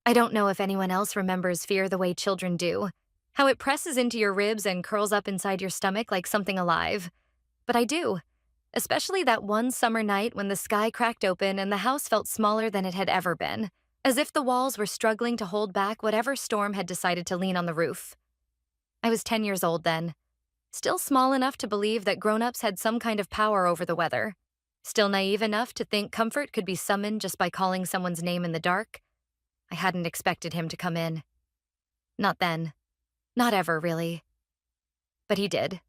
I don't know if anyone else remembers fear the way children do, how it presses into your ribs and curls up inside your stomach like something alive. But I do, especially that one summer night when the sky cracked open and the house felt smaller than it had ever been, as if the walls were struggling to hold back whatever storm had decided to lean on the roof. I was 10 years old then, still small enough to believe that grown-ups had some kind of power over the weather, still naive enough to think comfort could be summoned just by calling someone's name in the dark. I hadn't expected him to come in. Not then. Not ever, really. But he did,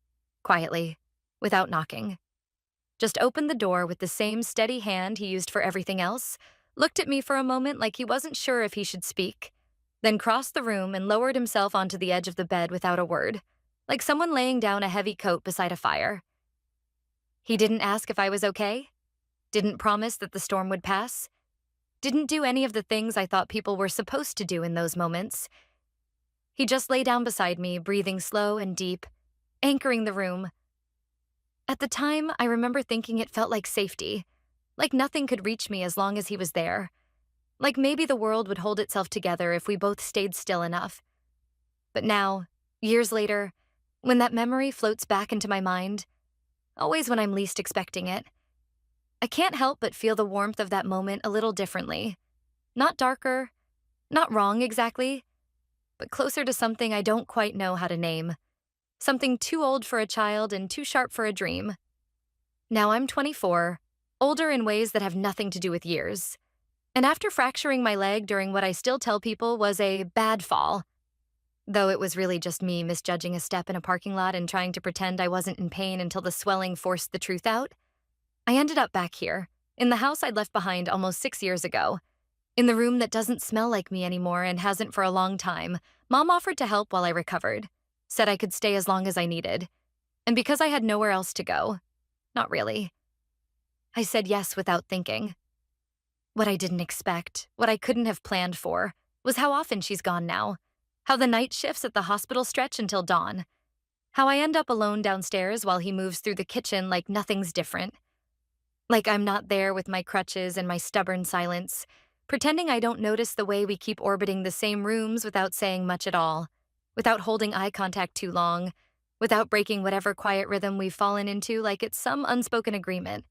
quietly, without knocking. Just opened the door with the same steady hand he used for everything else, looked at me for a moment like he wasn't sure if he should speak, then crossed the room and lowered himself onto the edge of the bed without a word, like someone laying down a heavy coat beside a fire. He didn't ask if I was okay, didn't promise that the storm would pass, didn't do any of the things I thought people were supposed to do in those moments. He just lay down beside me, breathing slow and deep, anchoring the room. At the time, I remember thinking it felt like safety, like nothing could reach me as long as he was there, like maybe the world would hold itself together if we both stayed still enough. But now, years later, when that memory floats back into my mind, always when I'm least expecting it, I can't help but feel the warmth of that moment a little differently. Not darker, not wrong exactly, but closer to something I don't quite know how to name. Something too old for a child and too sharp for a dream. Now I'm 24, older in ways that have nothing to do with years. And after fracturing my leg during what I still tell people was a bad fall, though it was really just me misjudging a step in a parking lot and trying to pretend I wasn't in pain until the swelling forced the truth out, I ended up back here, in the house I'd left behind almost 6 years ago. In the room that doesn't smell like me anymore and hasn't for a long time, Mom offered to help while I recovered, said I could stay as long as I needed. And because I had nowhere else to go, not really, I said yes without thinking. What I didn't expect, what I couldn't have planned for, was how often she's gone now, how the night shifts at the hospital stretch until dawn, how I end up alone downstairs while he moves through the kitchen like nothing's different. Like I'm not there with my crutches and my stubborn silence, pretending I don't notice the way we keep orbiting the same rooms without saying much at all, without holding eye contact too long, without breaking whatever quiet rhythm we've fallen into like it's some unspoken agreement.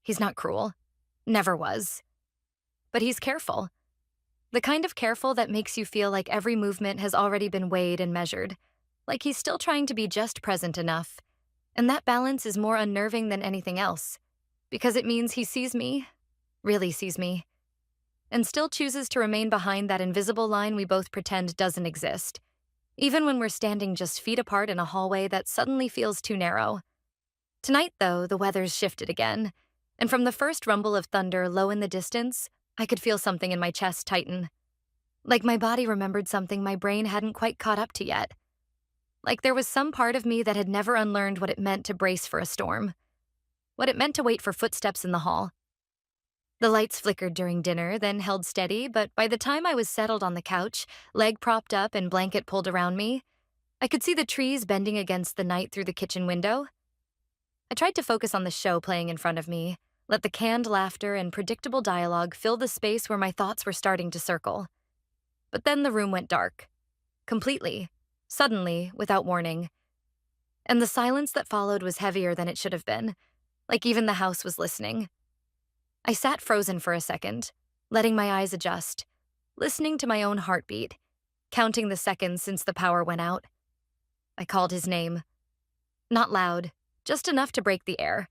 He's not cruel. Never was. But he's careful. The kind of careful that makes you feel like every movement has already been weighed and measured, like he's still trying to be just present enough. And that balance is more unnerving than anything else, because it means he sees me, really sees me, and still chooses to remain behind that invisible line we both pretend doesn't exist, even when we're standing just feet apart in a hallway that suddenly feels too narrow. Tonight, though, the weather's shifted again, and from the first rumble of thunder low in the distance, I could feel something in my chest tighten. Like my body remembered something my brain hadn't quite caught up to yet. Like there was some part of me that had never unlearned what it meant to brace for a storm, what it meant to wait for footsteps in the hall. The lights flickered during dinner, then held steady, but by the time I was settled on the couch, leg propped up and blanket pulled around me, I could see the trees bending against the night through the kitchen window. I tried to focus on the show playing in front of me, let the canned laughter and predictable dialogue fill the space where my thoughts were starting to circle. But then the room went dark. Completely. Suddenly, without warning. And the silence that followed was heavier than it should have been, like even the house was listening. I sat frozen for a second, letting my eyes adjust, listening to my own heartbeat, counting the seconds since the power went out. I called his name. Not loud, just enough to break the air.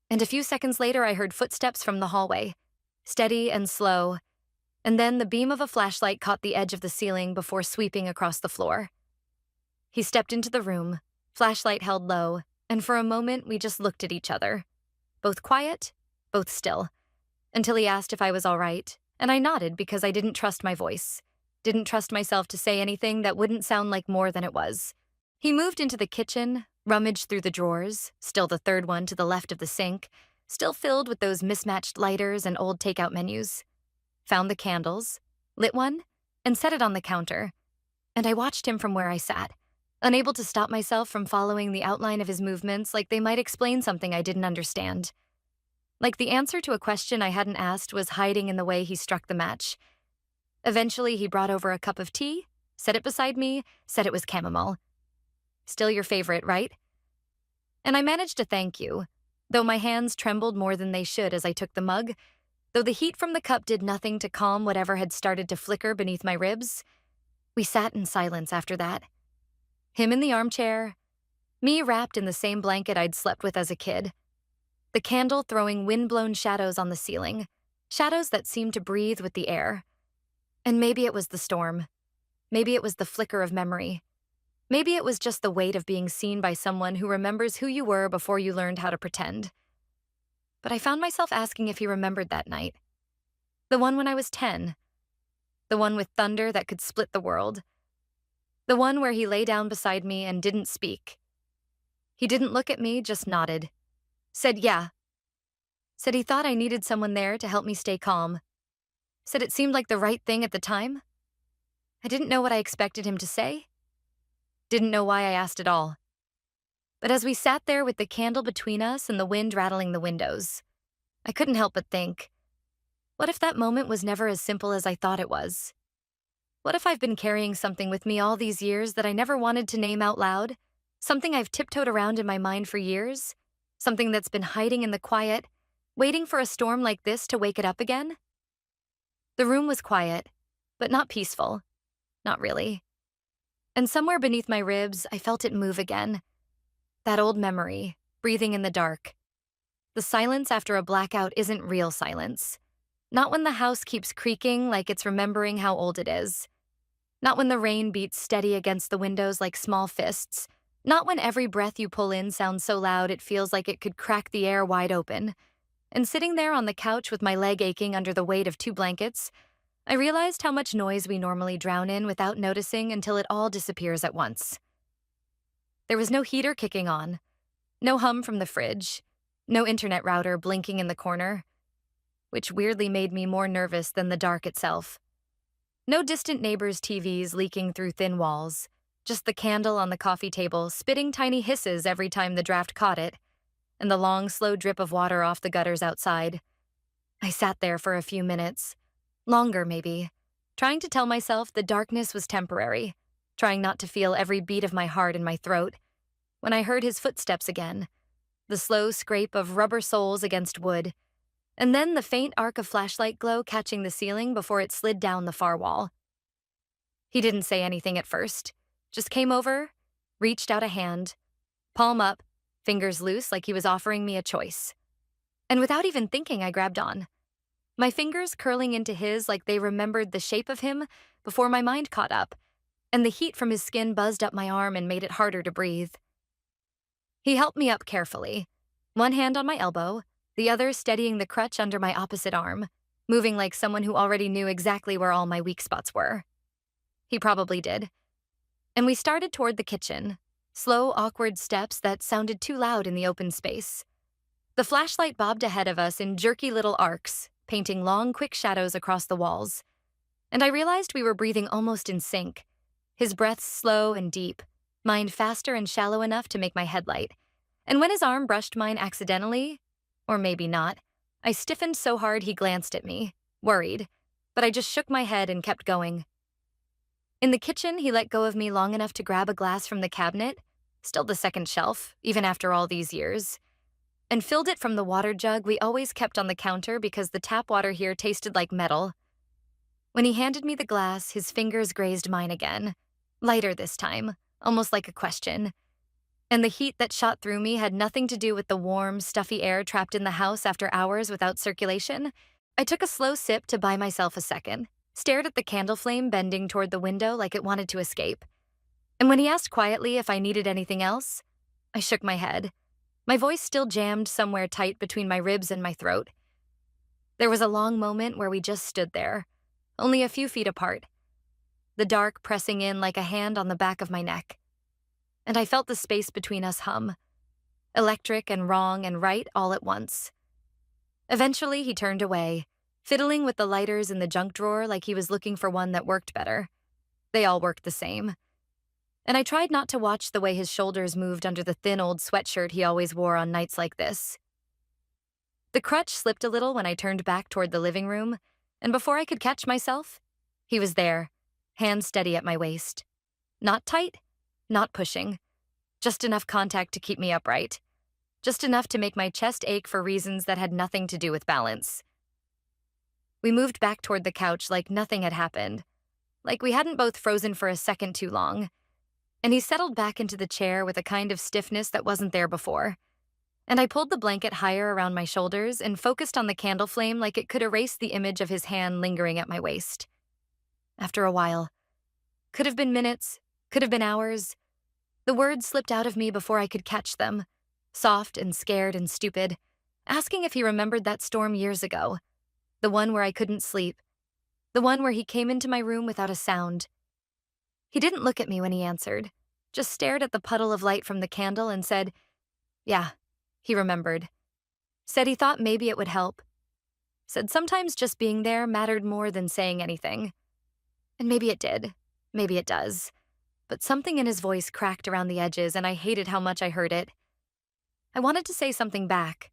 And a few seconds later, I heard footsteps from the hallway, steady and slow, and then the beam of a flashlight caught the edge of the ceiling before sweeping across the floor. He stepped into the room, flashlight held low, and for a moment we just looked at each other, both quiet, both still, until he asked if I was all right, and I nodded because I didn't trust my voice, didn't trust myself to say anything that wouldn't sound like more than it was. He moved into the kitchen, rummaged through the drawers, still the third one to the left of the sink, still filled with those mismatched lighters and old takeout menus, found the candles, lit one, and set it on the counter, and I watched him from where I sat, unable to stop myself from following the outline of his movements like they might explain something I didn't understand. Like the answer to a question I hadn't asked was hiding in the way he struck the match. Eventually, he brought over a cup of tea, set it beside me, said it was chamomile. Still your favorite, right? And I managed to thank you, though my hands trembled more than they should as I took the mug. Though the heat from the cup did nothing to calm whatever had started to flicker beneath my ribs, we sat in silence after that. Him in the armchair, me wrapped in the same blanket I'd slept with as a kid, the candle throwing wind-blown shadows on the ceiling, shadows that seemed to breathe with the air. And maybe it was the storm. Maybe it was the flicker of memory. Maybe it was just the weight of being seen by someone who remembers who you were before you learned how to pretend. But I found myself asking if he remembered that night. The one when I was 10. The one with thunder that could split the world. The one where he lay down beside me and didn't speak. He didn't look at me, just nodded. Said yeah. Said he thought I needed someone there to help me stay calm. Said it seemed like the right thing at the time. I didn't know what I expected him to say. Didn't know why I asked at all. But as we sat there with the candle between us and the wind rattling the windows, I couldn't help but think, what if that moment was never as simple as I thought it was? What if I've been carrying something with me all these years that I never wanted to name out loud? Something I've tiptoed around in my mind for years? Something that's been hiding in the quiet, waiting for a storm like this to wake it up again? The room was quiet, but not peaceful. Not really. And somewhere beneath my ribs, I felt it move again. That old memory, breathing in the dark. The silence after a blackout isn't real silence. Not when the house keeps creaking like it's remembering how old it is. Not when the rain beats steady against the windows like small fists. Not when every breath you pull in sounds so loud it feels like it could crack the air wide open. And sitting there on the couch with my leg aching under the weight of 2 blankets, I realized how much noise we normally drown in without noticing until it all disappears at once. There was no heater kicking on, no hum from the fridge, no internet router blinking in the corner, which weirdly made me more nervous than the dark itself. No distant neighbors' TVs leaking through thin walls, just the candle on the coffee table spitting tiny hisses every time the draft caught it, and the long, slow drip of water off the gutters outside. I sat there for a few minutes, longer maybe, trying to tell myself the darkness was temporary, trying not to feel every beat of my heart in my throat, when I heard his footsteps again, the slow scrape of rubber soles against wood, and then the faint arc of flashlight glow catching the ceiling before it slid down the far wall. He didn't say anything at first, just came over, reached out a hand, palm up, fingers loose like he was offering me a choice. And without even thinking, I grabbed on, my fingers curling into his like they remembered the shape of him before my mind caught up, and the heat from his skin buzzed up my arm and made it harder to breathe. He helped me up carefully, one hand on my elbow, the other steadying the crutch under my opposite arm, moving like someone who already knew exactly where all my weak spots were. He probably did. And we started toward the kitchen, slow, awkward steps that sounded too loud in the open space. The flashlight bobbed ahead of us in jerky little arcs, painting long, quick shadows across the walls. And I realized we were breathing almost in sync, his breaths slow and deep, mine faster and shallow enough to make my head light. And when his arm brushed mine accidentally, or maybe not, I stiffened so hard he glanced at me, worried, but I just shook my head and kept going. In the kitchen, he let go of me long enough to grab a glass from the cabinet, still the second shelf, even after all these years, and filled it from the water jug we always kept on the counter because the tap water here tasted like metal. When he handed me the glass, his fingers grazed mine again, lighter this time, almost like a question. And the heat that shot through me had nothing to do with the warm, stuffy air trapped in the house after hours without circulation. I took a slow sip to buy myself a second, stared at the candle flame bending toward the window like it wanted to escape. And when he asked quietly if I needed anything else, I shook my head, my voice still jammed somewhere tight between my ribs and my throat. There was a long moment where we just stood there, only a few feet apart, the dark pressing in like a hand on the back of my neck. And I felt the space between us hum, electric and wrong and right all at once. Eventually, he turned away, fiddling with the lighters in the junk drawer like he was looking for one that worked better. They all worked the same. And I tried not to watch the way his shoulders moved under the thin old sweatshirt he always wore on nights like this. The crutch slipped a little when I turned back toward the living room, and before I could catch myself, He was there, hand steady at my waist. Not tight, not pushing. Just enough contact to keep me upright. Just enough to make my chest ache for reasons that had nothing to do with balance. We moved back toward the couch like nothing had happened, like we hadn't both frozen for a second too long. And he settled back into the chair with a kind of stiffness that wasn't there before. And I pulled the blanket higher around my shoulders and focused on the candle flame like it could erase the image of his hand lingering at my waist. After a while, could have been minutes, could have been hours, the words slipped out of me before I could catch them, soft and scared and stupid, asking if he remembered that storm years ago, the one where I couldn't sleep, the one where he came into my room without a sound. He didn't look at me when he answered, just stared at the puddle of light from the candle and said, "Yeah," he remembered. Said he thought maybe it would help. Said sometimes just being there mattered more than saying anything. And maybe it did. Maybe it does. But something in his voice cracked around the edges, and I hated how much I heard it. I wanted to say something back.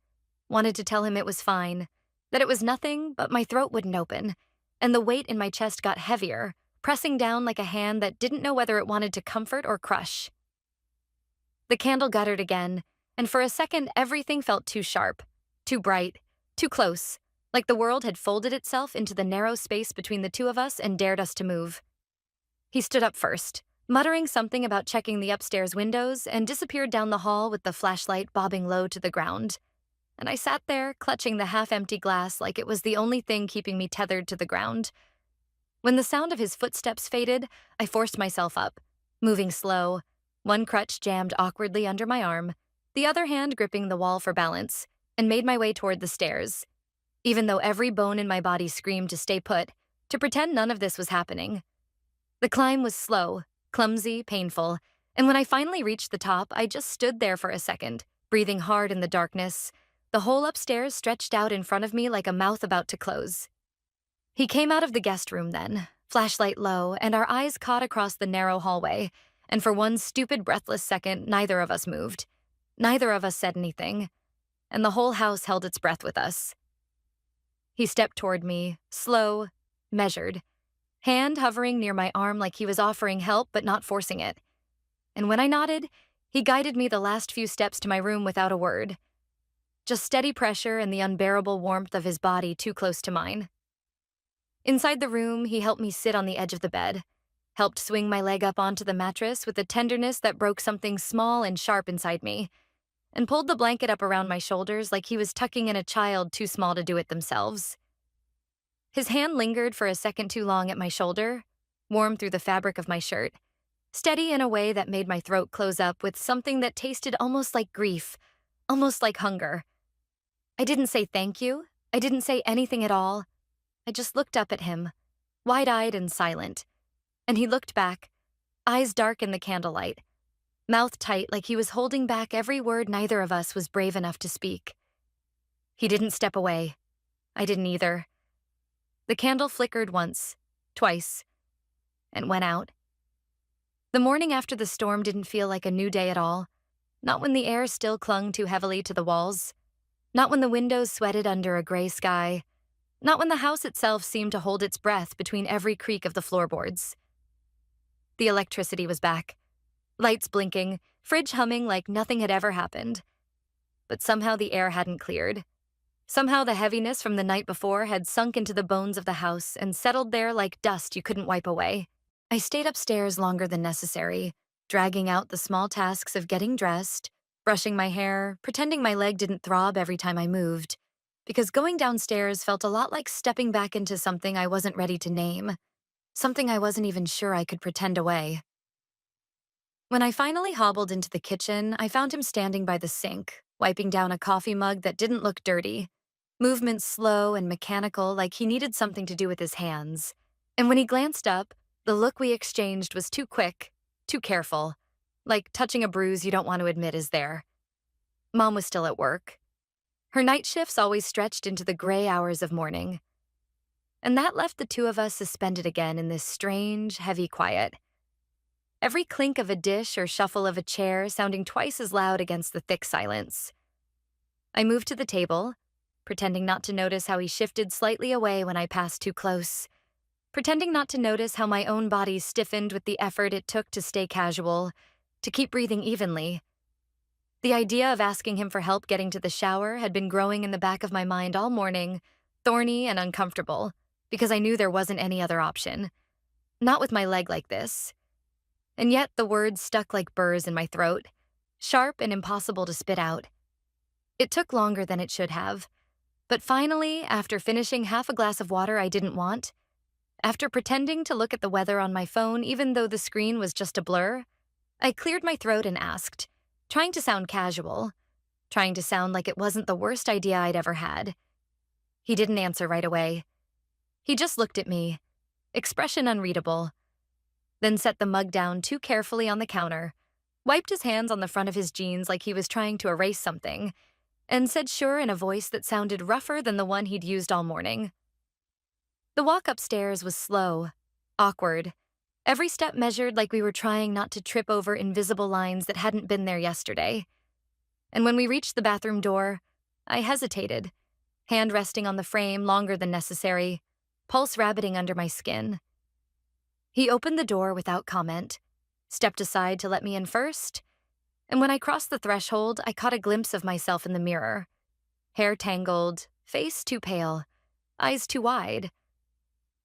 Wanted to tell him it was fine, that it was nothing, but my throat wouldn't open, and the weight in my chest got heavier, pressing down like a hand that didn't know whether it wanted to comfort or crush. The candle guttered again, and for a second everything felt too sharp, too bright, too close, like the world had folded itself into the narrow space between the two of us and dared us to move. He stood up first, muttering something about checking the upstairs windows, and disappeared down the hall with the flashlight bobbing low to the ground. And I sat there, clutching the half-empty glass like it was the only thing keeping me tethered to the ground. When the sound of his footsteps faded, I forced myself up, moving slow, one crutch jammed awkwardly under my arm, the other hand gripping the wall for balance, and made my way toward the stairs, even though every bone in my body screamed to stay put, to pretend none of this was happening. The climb was slow, clumsy, painful, and when I finally reached the top, I just stood there for a second, breathing hard in the darkness, the whole upstairs stretched out in front of me like a mouth about to close. He came out of the guest room then, flashlight low, and our eyes caught across the narrow hallway, and for one stupid, breathless second, neither of us moved. Neither of us said anything, and the whole house held its breath with us. He stepped toward me, slow, measured, hand hovering near my arm like he was offering help but not forcing it. And when I nodded, he guided me the last few steps to my room without a word. Just steady pressure and the unbearable warmth of his body too close to mine. Inside the room, he helped me sit on the edge of the bed, helped swing my leg up onto the mattress with a tenderness that broke something small and sharp inside me, and pulled the blanket up around my shoulders like he was tucking in a child too small to do it themselves. His hand lingered for a second too long at my shoulder, warm through the fabric of my shirt, steady in a way that made my throat close up with something that tasted almost like grief, almost like hunger. I didn't say thank you. I didn't say anything at all. I just looked up at him, wide-eyed and silent. And he looked back, eyes dark in the candlelight, mouth tight like he was holding back every word neither of us was brave enough to speak. He didn't step away. I didn't either. The candle flickered once, twice, and went out. The morning after the storm didn't feel like a new day at all, not when the air still clung too heavily to the walls, not when the windows sweated under a gray sky, not when the house itself seemed to hold its breath between every creak of the floorboards. The electricity was back, lights blinking, fridge humming like nothing had ever happened. But somehow the air hadn't cleared. Somehow the heaviness from the night before had sunk into the bones of the house and settled there like dust you couldn't wipe away. I stayed upstairs longer than necessary, dragging out the small tasks of getting dressed, brushing my hair, pretending my leg didn't throb every time I moved, because going downstairs felt a lot like stepping back into something I wasn't ready to name, something I wasn't even sure I could pretend away. When I finally hobbled into the kitchen, I found him standing by the sink, wiping down a coffee mug that didn't look dirty, movements slow and mechanical like he needed something to do with his hands. And when he glanced up, the look we exchanged was too quick, too careful, like touching a bruise you don't want to admit is there. Mom was still at work. Her night shifts always stretched into the gray hours of morning. And that left the two of us suspended again in this strange, heavy quiet. Every clink of a dish or shuffle of a chair sounding twice as loud against the thick silence. I moved to the table, pretending not to notice how he shifted slightly away when I passed too close, pretending not to notice how my own body stiffened with the effort it took to stay casual, to keep breathing evenly. The idea of asking him for help getting to the shower had been growing in the back of my mind all morning, thorny and uncomfortable, because I knew there wasn't any other option. Not with my leg like this. And yet the words stuck like burrs in my throat, sharp and impossible to spit out. It took longer than it should have, but finally, after finishing half a glass of water I didn't want, after pretending to look at the weather on my phone even though the screen was just a blur, I cleared my throat and asked, trying to sound casual, trying to sound like it wasn't the worst idea I'd ever had. He didn't answer right away. He just looked at me, expression unreadable, then set the mug down too carefully on the counter, wiped his hands on the front of his jeans like he was trying to erase something, and said sure in a voice that sounded rougher than the one he'd used all morning. The walk upstairs was slow, awkward, every step measured like we were trying not to trip over invisible lines that hadn't been there yesterday. And when we reached the bathroom door, I hesitated, hand resting on the frame longer than necessary, pulse rabbiting under my skin. He opened the door without comment, stepped aside to let me in first, and when I crossed the threshold, I caught a glimpse of myself in the mirror. Hair tangled, face too pale, eyes too wide,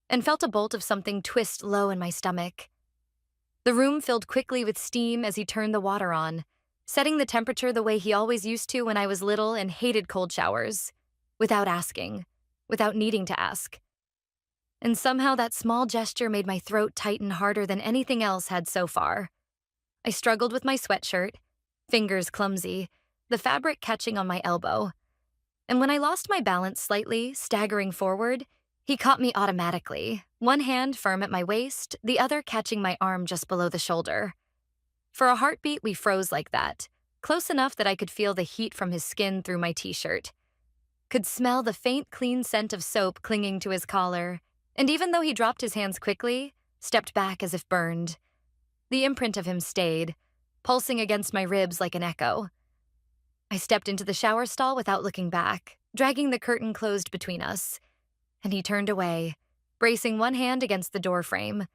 and felt a bolt of something twist low in my stomach. The room filled quickly with steam as he turned the water on, setting the temperature the way he always used to when I was little and hated cold showers, without asking, without needing to ask. And somehow that small gesture made my throat tighten harder than anything else had so far. I struggled with my sweatshirt, fingers clumsy, the fabric catching on my elbow. And when I lost my balance slightly, staggering forward, he caught me automatically, one hand firm at my waist, the other catching my arm just below the shoulder. For a heartbeat, we froze like that, close enough that I could feel the heat from his skin through my t-shirt. Could smell the faint, clean scent of soap clinging to his collar, and even though he dropped his hands quickly, stepped back as if burned. The imprint of him stayed, pulsing against my ribs like an echo. I stepped into the shower stall without looking back, dragging the curtain closed between us, and he turned away, bracing one hand against the doorframe,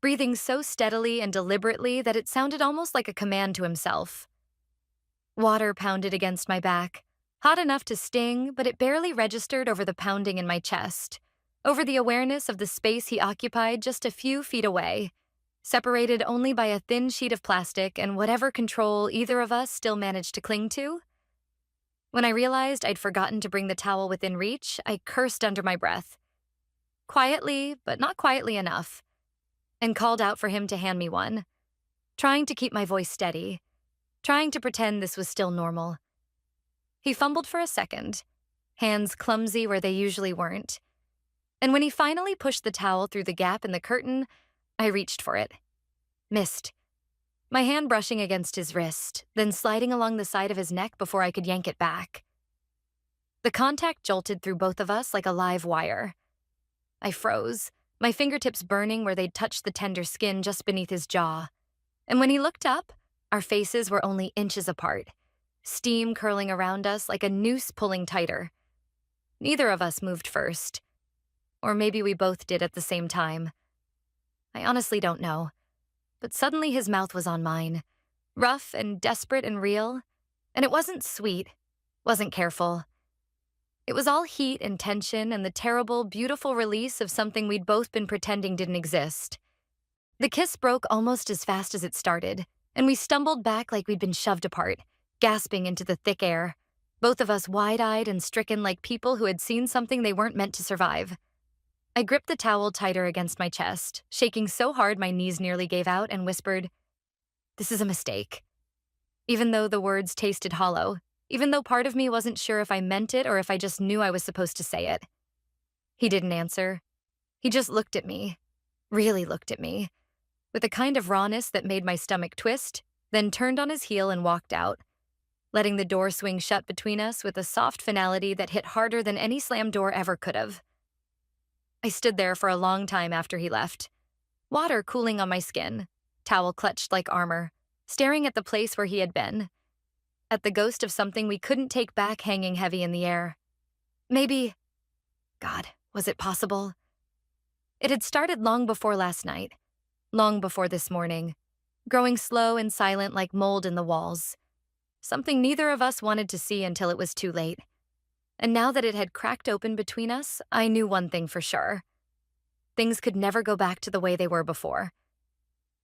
breathing so steadily and deliberately that it sounded almost like a command to himself. Water pounded against my back, hot enough to sting, but it barely registered over the pounding in my chest, over the awareness of the space he occupied just a few feet away, separated only by a thin sheet of plastic and whatever control either of us still managed to cling to. When I realized I'd forgotten to bring the towel within reach, I cursed under my breath. Quietly, but not quietly enough, and called out for him to hand me one, trying to keep my voice steady, trying to pretend this was still normal. He fumbled for a second, hands clumsy where they usually weren't, and when he finally pushed the towel through the gap in the curtain, I reached for it. Missed. My hand brushing against his wrist, then sliding along the side of his neck before I could yank it back. The contact jolted through both of us like a live wire. I froze, my fingertips burning where they'd touched the tender skin just beneath his jaw. And when he looked up, our faces were only inches apart, steam curling around us like a noose pulling tighter. Neither of us moved first. Or maybe we both did at the same time. I honestly don't know. But suddenly his mouth was on mine, rough and desperate and real, and it wasn't sweet, wasn't careful. It was all heat and tension and the terrible, beautiful release of something we'd both been pretending didn't exist. The kiss broke almost as fast as it started, and we stumbled back like we'd been shoved apart, gasping into the thick air, both of us wide-eyed and stricken like people who had seen something they weren't meant to survive. I gripped the towel tighter against my chest, shaking so hard my knees nearly gave out, and whispered, "This is a mistake." Even though the words tasted hollow, even though part of me wasn't sure if I meant it or if I just knew I was supposed to say it. He didn't answer. He just looked at me, really looked at me, with a kind of rawness that made my stomach twist, then turned on his heel and walked out, letting the door swing shut between us with a soft finality that hit harder than any slammed door ever could have. I stood there for a long time after he left, water cooling on my skin, towel clutched like armor, staring at the place where he had been, at the ghost of something we couldn't take back hanging heavy in the air. Maybe, God, was it possible? It had started long before last night, long before this morning, growing slow and silent like mold in the walls, something neither of us wanted to see until it was too late. And now that it had cracked open between us, I knew one thing for sure. Things could never go back to the way they were before.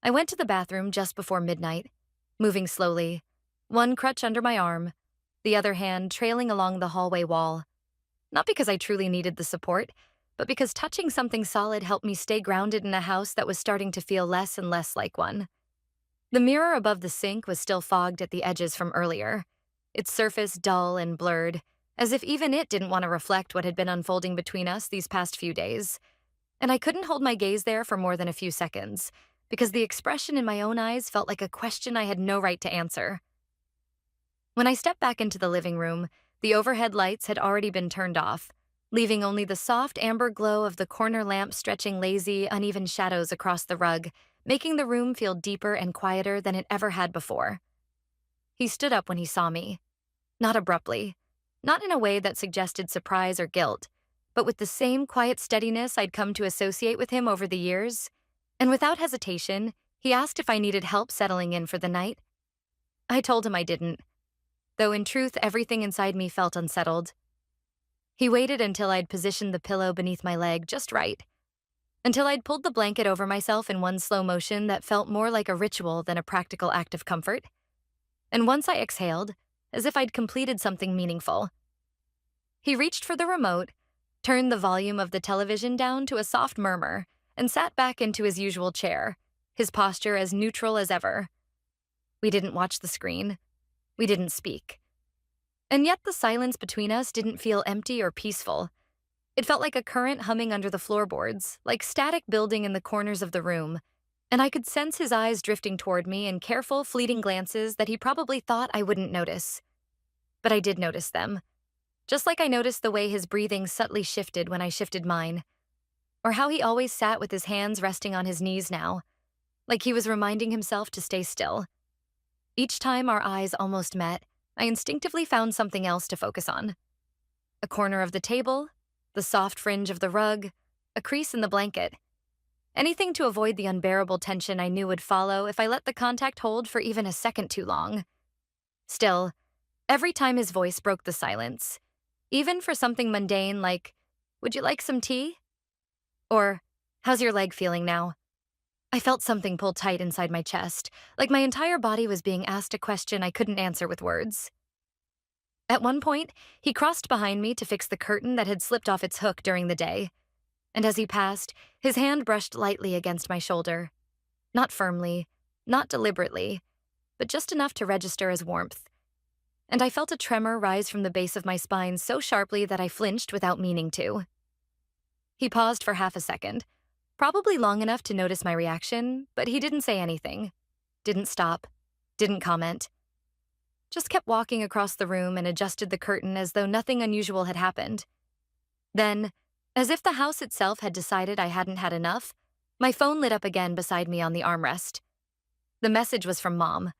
I went to the bathroom just before midnight, moving slowly, one crutch under my arm, the other hand trailing along the hallway wall. Not because I truly needed the support, but because touching something solid helped me stay grounded in a house that was starting to feel less and less like one. The mirror above the sink was still fogged at the edges from earlier, its surface dull and blurred, as if even it didn't want to reflect what had been unfolding between us these past few days. And I couldn't hold my gaze there for more than a few seconds, because the expression in my own eyes felt like a question I had no right to answer. When I stepped back into the living room, the overhead lights had already been turned off, leaving only the soft amber glow of the corner lamp stretching lazy, uneven shadows across the rug, making the room feel deeper and quieter than it ever had before. He stood up when he saw me, not abruptly, not in a way that suggested surprise or guilt, but with the same quiet steadiness I'd come to associate with him over the years. And without hesitation, he asked if I needed help settling in for the night. I told him I didn't, though in truth everything inside me felt unsettled. He waited until I'd positioned the pillow beneath my leg just right, until I'd pulled the blanket over myself in one slow motion that felt more like a ritual than a practical act of comfort. And once I exhaled, as if I'd completed something meaningful, he reached for the remote, turned the volume of the television down to a soft murmur, and sat back into his usual chair, his posture as neutral as ever. We didn't watch the screen. We didn't speak. And yet the silence between us didn't feel empty or peaceful. It felt like a current humming under the floorboards, like static building in the corners of the room, and I could sense his eyes drifting toward me in careful, fleeting glances that he probably thought I wouldn't notice. But I did notice them, just like I noticed the way his breathing subtly shifted when I shifted mine, or how he always sat with his hands resting on his knees now, like he was reminding himself to stay still. Each time our eyes almost met, I instinctively found something else to focus on. A corner of the table, the soft fringe of the rug, a crease in the blanket. Anything to avoid the unbearable tension I knew would follow if I let the contact hold for even a second too long. Still, every time his voice broke the silence, even for something mundane like, "Would you like some tea?" Or, "How's your leg feeling now?" I felt something pull tight inside my chest, like my entire body was being asked a question I couldn't answer with words. At one point, he crossed behind me to fix the curtain that had slipped off its hook during the day, and as he passed, his hand brushed lightly against my shoulder. Not firmly, not deliberately, but just enough to register as warmth. And I felt a tremor rise from the base of my spine so sharply that I flinched without meaning to. He paused for half a second, probably long enough to notice my reaction, but he didn't say anything, didn't stop, didn't comment. Just kept walking across the room and adjusted the curtain as though nothing unusual had happened. Then, as if the house itself had decided I hadn't had enough, my phone lit up again beside me on the armrest. The message was from Mom.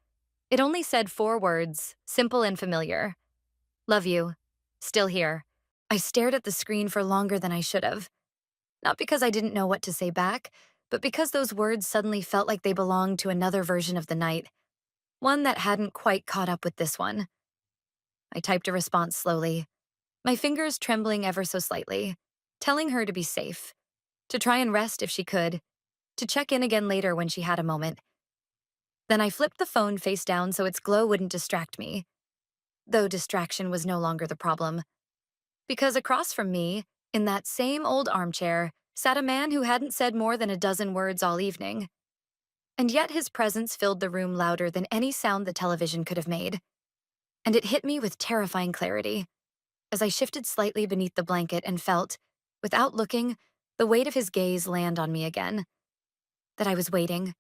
It only said 4 words, simple and familiar. "Love you. Still here." I stared at the screen for longer than I should have. Not because I didn't know what to say back, but because those words suddenly felt like they belonged to another version of the night, one that hadn't quite caught up with this one. I typed a response slowly, my fingers trembling ever so slightly, telling her to be safe, to try and rest if she could, to check in again later when she had a moment. Then I flipped the phone face down so its glow wouldn't distract me, though distraction was no longer the problem. Because across from me, in that same old armchair, sat a man who hadn't said more than a dozen words all evening. And yet his presence filled the room louder than any sound the television could have made. And it hit me with terrifying clarity, as I shifted slightly beneath the blanket and felt, without looking, the weight of his gaze land on me again. That I was waiting,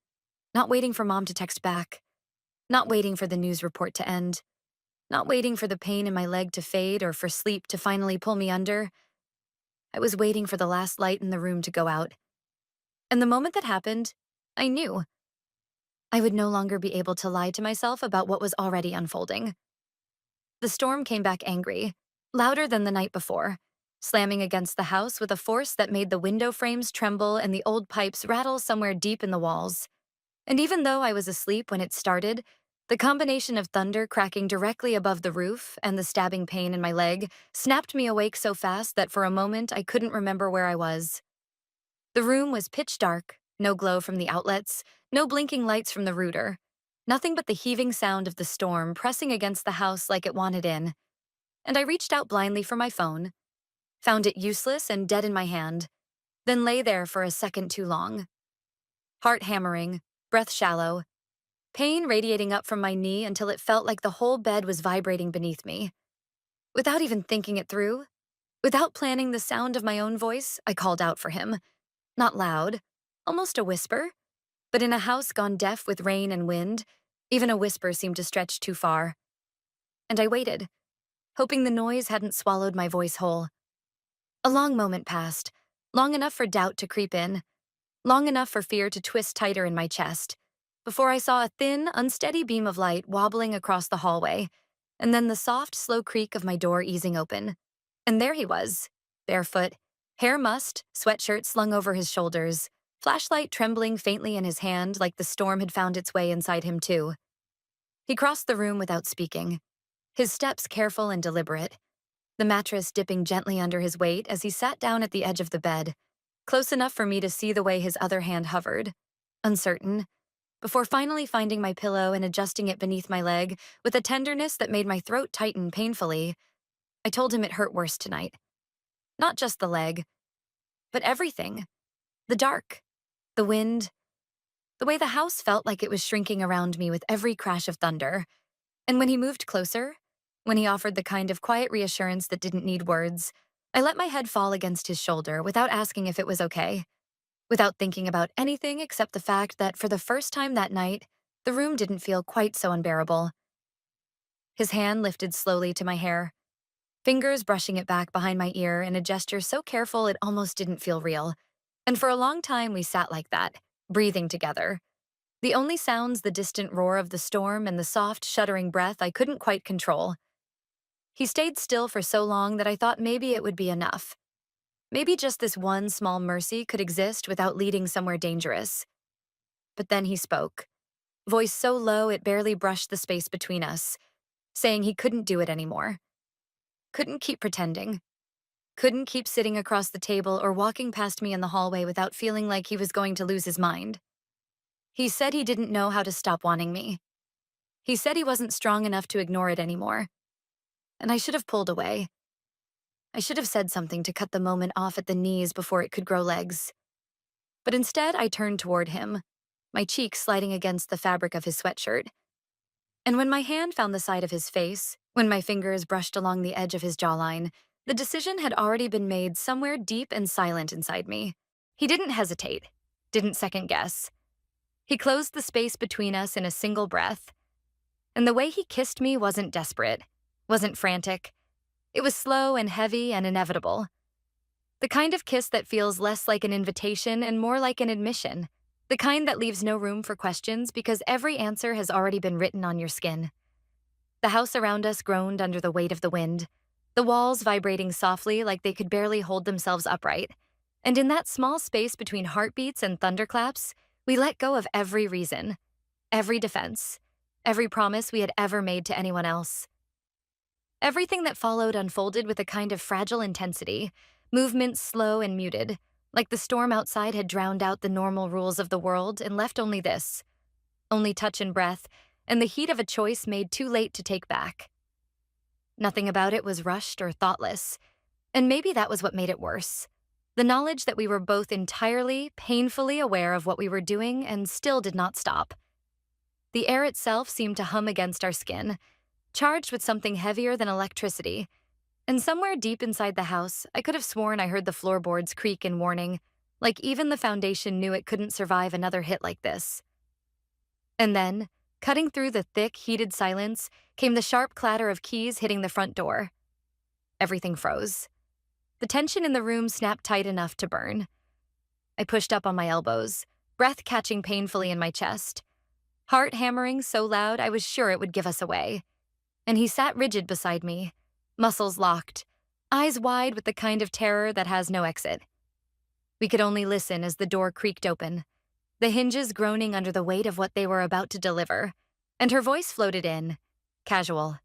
not waiting for Mom to text back, not waiting for the news report to end, not waiting for the pain in my leg to fade or for sleep to finally pull me under. I was waiting for the last light in the room to go out. And the moment that happened, I knew. I would no longer be able to lie to myself about what was already unfolding. The storm came back angry, louder than the night before, slamming against the house with a force that made the window frames tremble and the old pipes rattle somewhere deep in the walls. And even though I was asleep when it started, the combination of thunder cracking directly above the roof and the stabbing pain in my leg snapped me awake so fast that for a moment I couldn't remember where I was. The room was pitch dark, no glow from the outlets, no blinking lights from the router, nothing but the heaving sound of the storm pressing against the house like it wanted in. And I reached out blindly for my phone, found it useless and dead in my hand, then lay there for a second too long. Heart hammering, breath shallow, pain radiating up from my knee until it felt like the whole bed was vibrating beneath me. Without even thinking it through, without planning the sound of my own voice, I called out for him. Not loud, almost a whisper, but in a house gone deaf with rain and wind, even a whisper seemed to stretch too far. And I waited, hoping the noise hadn't swallowed my voice whole. A long moment passed, long enough for doubt to creep in, long enough for fear to twist tighter in my chest, before I saw a thin, unsteady beam of light wobbling across the hallway, and then the soft, slow creak of my door easing open. And there he was, barefoot, hair mussed, sweatshirt slung over his shoulders, flashlight trembling faintly in his hand like the storm had found its way inside him too. He crossed the room without speaking, his steps careful and deliberate, the mattress dipping gently under his weight as he sat down at the edge of the bed, close enough for me to see the way his other hand hovered, uncertain, before finally finding my pillow and adjusting it beneath my leg with a tenderness that made my throat tighten painfully. I told him it hurt worse tonight. Not just the leg, but everything. The dark, the wind, the way the house felt like it was shrinking around me with every crash of thunder. And when he moved closer, when he offered the kind of quiet reassurance that didn't need words, I let my head fall against his shoulder without asking if it was okay, without thinking about anything except the fact that for the first time that night, the room didn't feel quite so unbearable. His hand lifted slowly to my hair, fingers brushing it back behind my ear in a gesture so careful it almost didn't feel real. And for a long time we sat like that, breathing together. The only sounds the distant roar of the storm and the soft, shuddering breath I couldn't quite control. He stayed still for so long that I thought maybe it would be enough. Maybe just this one small mercy could exist without leading somewhere dangerous. But then he spoke, voice so low it barely brushed the space between us, saying he couldn't do it anymore. Couldn't keep pretending. Couldn't keep sitting across the table or walking past me in the hallway without feeling like he was going to lose his mind. He said he didn't know how to stop wanting me. He said he wasn't strong enough to ignore it anymore. And I should have pulled away. I should have said something to cut the moment off at the knees before it could grow legs. But instead, I turned toward him, my cheek sliding against the fabric of his sweatshirt. And when my hand found the side of his face, when my fingers brushed along the edge of his jawline, the decision had already been made somewhere deep and silent inside me. He didn't hesitate, didn't second guess. He closed the space between us in a single breath. And the way he kissed me wasn't desperate, wasn't frantic. It was slow and heavy and inevitable. The kind of kiss that feels less like an invitation and more like an admission. The kind that leaves no room for questions because every answer has already been written on your skin. The house around us groaned under the weight of the wind, the walls vibrating softly like they could barely hold themselves upright. And in that small space between heartbeats and thunderclaps, we let go of every reason, every defense, every promise we had ever made to anyone else. Everything that followed unfolded with a kind of fragile intensity, movements slow and muted, like the storm outside had drowned out the normal rules of the world and left only this, only touch and breath, and the heat of a choice made too late to take back. Nothing about it was rushed or thoughtless, and maybe that was what made it worse. The knowledge that we were both entirely, painfully aware of what we were doing and still did not stop. The air itself seemed to hum against our skin, charged with something heavier than electricity. And somewhere deep inside the house, I could have sworn I heard the floorboards creak in warning, like even the foundation knew it couldn't survive another hit like this. And then, cutting through the thick, heated silence, came the sharp clatter of keys hitting the front door. Everything froze. The tension in the room snapped tight enough to burn. I pushed up on my elbows, breath catching painfully in my chest, heart hammering so loud I was sure it would give us away. And he sat rigid beside me, muscles locked, eyes wide with the kind of terror that has no exit. We could only listen as the door creaked open, the hinges groaning under the weight of what they were about to deliver, and her voice floated in, casual,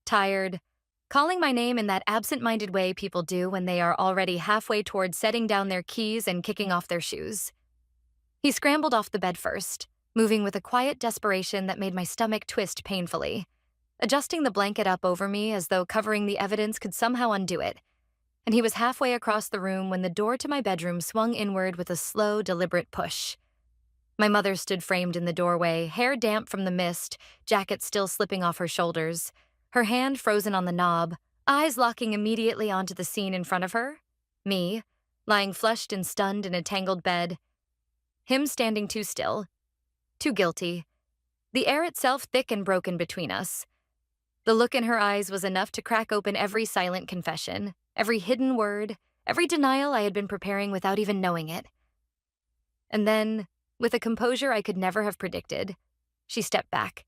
tired, calling my name in that absent-minded way people do when they are already halfway toward setting down their keys and kicking off their shoes. He scrambled off the bed first, moving with a quiet desperation that made my stomach twist painfully, adjusting the blanket up over me as though covering the evidence could somehow undo it. And he was halfway across the room when the door to my bedroom swung inward with a slow, deliberate push. My mother stood framed in the doorway, hair damp from the mist, jacket still slipping off her shoulders, her hand frozen on the knob, eyes locking immediately onto the scene in front of her. Me, lying flushed and stunned in a tangled bed. Him standing too still, too guilty. The air itself thick and broken between us. The look in her eyes was enough to crack open every silent confession, every hidden word, every denial I had been preparing without even knowing it. And then, with a composure I could never have predicted, she stepped back,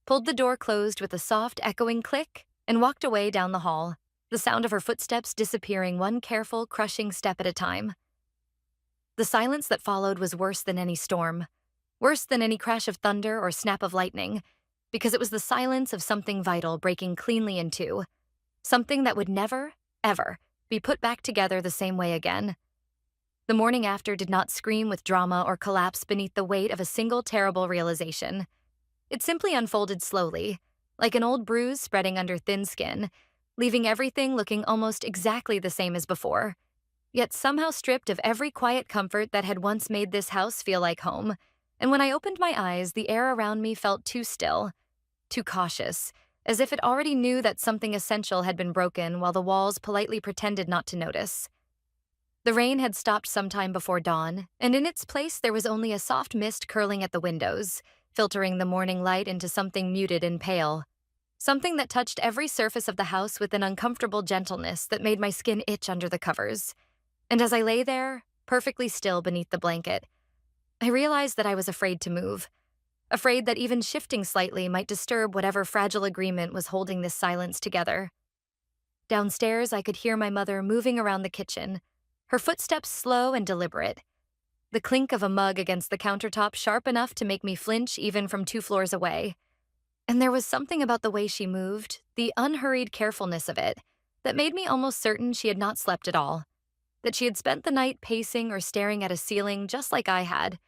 pulled the door closed with a soft, echoing click, and walked away down the hall, the sound of her footsteps disappearing one careful, crushing step at a time. The silence that followed was worse than any storm, worse than any crash of thunder or snap of lightning, because it was the silence of something vital breaking cleanly in two, something that would never, ever, be put back together the same way again. The morning after did not scream with drama or collapse beneath the weight of a single terrible realization. It simply unfolded slowly, like an old bruise spreading under thin skin, leaving everything looking almost exactly the same as before, yet somehow stripped of every quiet comfort that had once made this house feel like home. And when I opened my eyes, the air around me felt too still, too cautious, as if it already knew that something essential had been broken while the walls politely pretended not to notice. The rain had stopped sometime before dawn, and in its place there was only a soft mist curling at the windows, filtering the morning light into something muted and pale. Something that touched every surface of the house with an uncomfortable gentleness that made my skin itch under the covers. And as I lay there, perfectly still beneath the blanket, I realized that I was afraid to move, afraid that even shifting slightly might disturb whatever fragile agreement was holding this silence together. Downstairs, I could hear my mother moving around the kitchen, her footsteps slow and deliberate, the clink of a mug against the countertop sharp enough to make me flinch even from 2 floors away. And there was something about the way she moved, the unhurried carefulness of it, that made me almost certain she had not slept at all, that she had spent the night pacing or staring at a ceiling just like I had,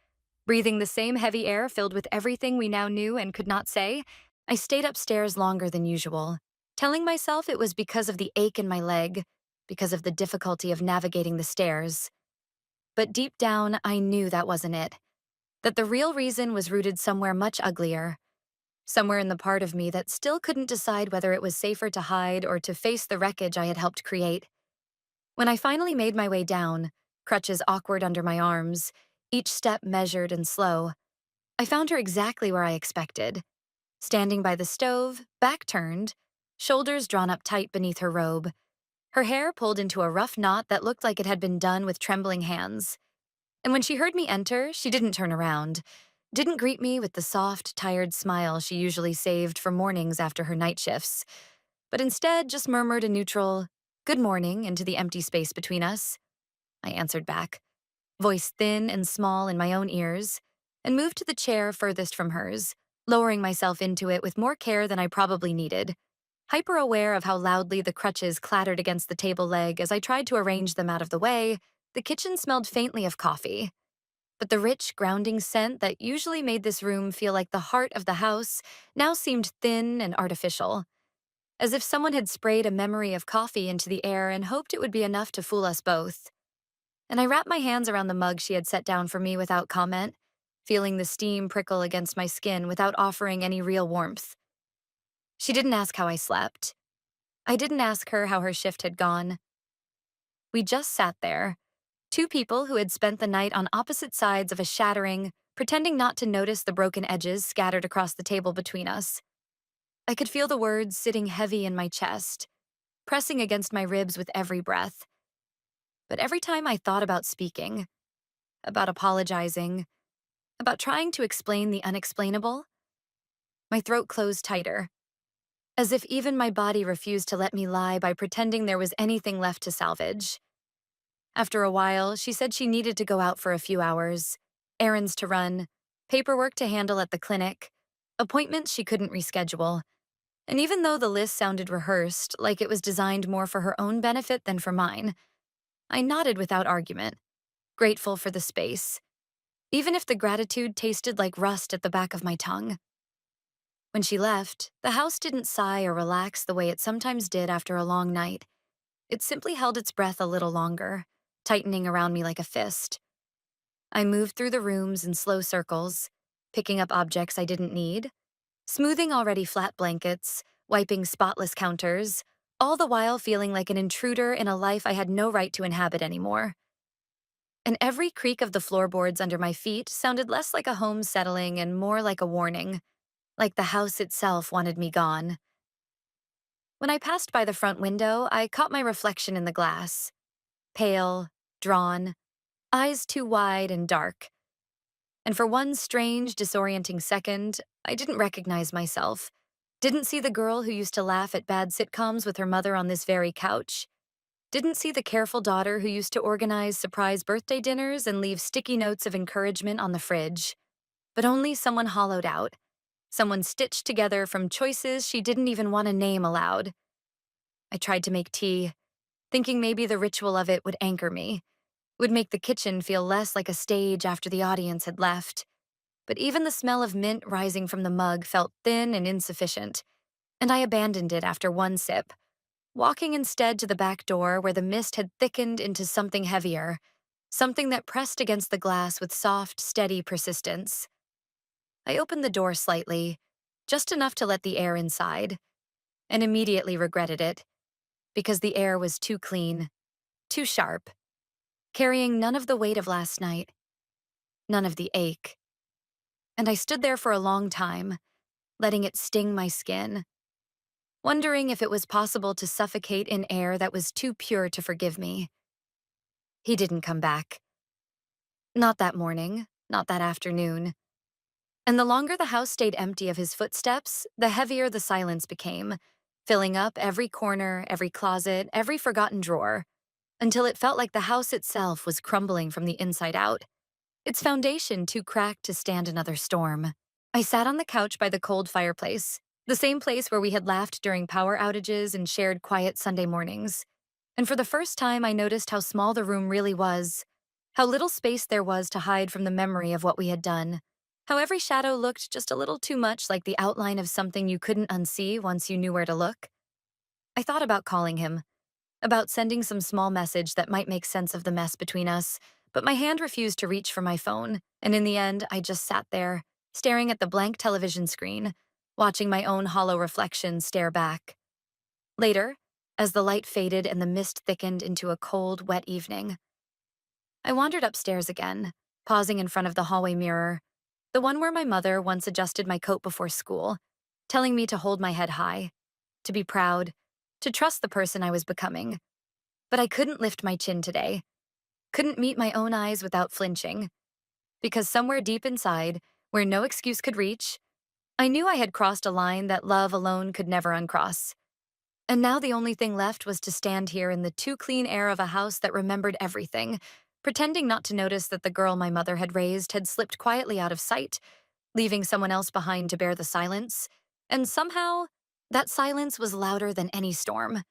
breathing the same heavy air filled with everything we now knew and could not say. I stayed upstairs longer than usual, telling myself it was because of the ache in my leg, because of the difficulty of navigating the stairs. But deep down, I knew that wasn't it, that the real reason was rooted somewhere much uglier, somewhere in the part of me that still couldn't decide whether it was safer to hide or to face the wreckage I had helped create. When I finally made my way down, crutches awkward under my arms, each step measured and slow, I found her exactly where I expected, standing by the stove, back turned, shoulders drawn up tight beneath her robe, her hair pulled into a rough knot that looked like it had been done with trembling hands. And when she heard me enter, she didn't turn around, didn't greet me with the soft, tired smile she usually saved for mornings after her night shifts, but instead just murmured a neutral, "Good morning," into the empty space between us. I answered back, voice thin and small in my own ears, and moved to the chair furthest from hers, lowering myself into it with more care than I probably needed, hyper-aware of how loudly the crutches clattered against the table leg as I tried to arrange them out of the way. The kitchen smelled faintly of coffee, but the rich, grounding scent that usually made this room feel like the heart of the house now seemed thin and artificial, as if someone had sprayed a memory of coffee into the air and hoped it would be enough to fool us both. And I wrapped my hands around the mug she had set down for me without comment, feeling the steam prickle against my skin without offering any real warmth. She didn't ask how I slept. I didn't ask her how her shift had gone. We just sat there, two people who had spent the night on opposite sides of a shattering, pretending not to notice the broken edges scattered across the table between us. I could feel the words sitting heavy in my chest, pressing against my ribs with every breath. But every time I thought about speaking, about apologizing, about trying to explain the unexplainable, my throat closed tighter, as if even my body refused to let me lie by pretending there was anything left to salvage. After a while, she said she needed to go out for a few hours, errands to run, paperwork to handle at the clinic, appointments she couldn't reschedule. And even though the list sounded rehearsed, like it was designed more for her own benefit than for mine, I nodded without argument, grateful for the space, even if the gratitude tasted like rust at the back of my tongue. When she left, the house didn't sigh or relax the way it sometimes did after a long night. It simply held its breath a little longer, tightening around me like a fist. I moved through the rooms in slow circles, picking up objects I didn't need, smoothing already flat blankets, wiping spotless counters, all the while feeling like an intruder in a life I had no right to inhabit anymore. And every creak of the floorboards under my feet sounded less like a home settling and more like a warning, like the house itself wanted me gone. When I passed by the front window, I caught my reflection in the glass. Pale, drawn, eyes too wide and dark. And for one strange, disorienting second, I didn't recognize myself. Didn't see the girl who used to laugh at bad sitcoms with her mother on this very couch. Didn't see the careful daughter who used to organize surprise birthday dinners and leave sticky notes of encouragement on the fridge. But only someone hollowed out. Someone stitched together from choices she didn't even want to name aloud. I tried to make tea, thinking maybe the ritual of it would anchor me, would make the kitchen feel less like a stage after the audience had left. But even the smell of mint rising from the mug felt thin and insufficient, and I abandoned it after one sip, walking instead to the back door where the mist had thickened into something heavier, something that pressed against the glass with soft, steady persistence. I opened the door slightly, just enough to let the air inside, and immediately regretted it, because the air was too clean, too sharp, carrying none of the weight of last night, none of the ache. And I stood there for a long time, letting it sting my skin, wondering if it was possible to suffocate in air that was too pure to forgive me. He didn't come back. Not that morning, not that afternoon. And the longer the house stayed empty of his footsteps, the heavier the silence became, filling up every corner, every closet, every forgotten drawer, until it felt like the house itself was crumbling from the inside out, its foundation too cracked to stand another storm. I sat on the couch by the cold fireplace, the same place where we had laughed during power outages and shared quiet Sunday mornings. And for the first time, I noticed how small the room really was, how little space there was to hide from the memory of what we had done, how every shadow looked just a little too much like the outline of something you couldn't unsee once you knew where to look. I thought about calling him, about sending some small message that might make sense of the mess between us, but my hand refused to reach for my phone, and in the end, I just sat there, staring at the blank television screen, watching my own hollow reflection stare back. Later, as the light faded and the mist thickened into a cold, wet evening, I wandered upstairs again, pausing in front of the hallway mirror, the one where my mother once adjusted my coat before school, telling me to hold my head high, to be proud, to trust the person I was becoming. But I couldn't lift my chin today, couldn't meet my own eyes without flinching, because somewhere deep inside, where no excuse could reach, I knew I had crossed a line that love alone could never uncross. And now the only thing left was to stand here in the too clean air of a house that remembered everything, pretending not to notice that the girl my mother had raised had slipped quietly out of sight, leaving someone else behind to bear the silence. And somehow, that silence was louder than any storm.